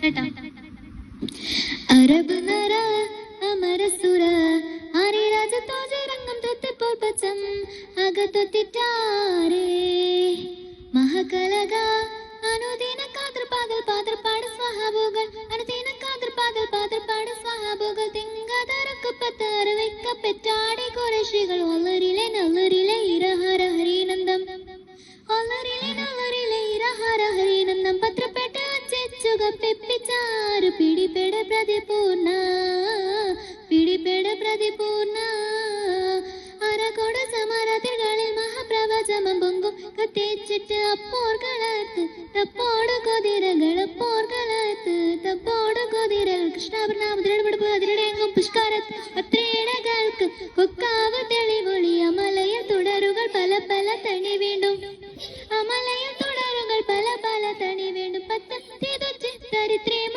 കേട്ടാ. അരബ് നര അമരസുര ആരിരാജ തോജരംഗം തൊത്തിപ്പോൾ പച്ചം അകത്തൊത്തിറ്റാരേ മഹകലക അനുദീന കാതൃപാദൽ പാതൃപാട് സ്വഹാബുകൾ അനുദീന കാതൃപാദൽ പാതൃപാട് സ്വഹാബുകൾ തിങ്കതരക്ക് പത്താറ് വെക്കപ്പെറ്റാടി കുറേശികൾ ഒള്ളരിലെ നല്ലരിലെ ഇരഹര ഹരിനന്ദം ഒള്ളരിലെ നല്ലരിലെ ഇരഹര ഹരിനന്ദം പത്രപ്പെട്ട ചെച്ചുക പെപ്പിച്ചാറ് പിടിപെട പ്രതിപൂർണ പിടിപെട പ്രതിപൂർണ അരകൊട സമരത്തികളിൽ മഹാപ്രവചമം പൊങ്കും കത്തിച്ചിട്ട് അപ്പോർകളത്ത് തപ്പോട് കൊതിരകൾ അപ്പോർകളത്ത് തപ്പോട് കൊതിരകൾ കൃഷ്ണാഭരണാമതിരടുപെടുപ്പ് അതിരുടെയെങ്കും പുഷ്കാരത്ത് അത്രേടകൾക്ക് കൊക്കാവ് തെളിവൊളി അമലയിൽ തുടരുകൾ പല പല തണി വീണ്ടും അമലയിൽ തുടരുകൾ പല പല തണി വീണ്ടും പത്ത് ചിത്തരിത്രയും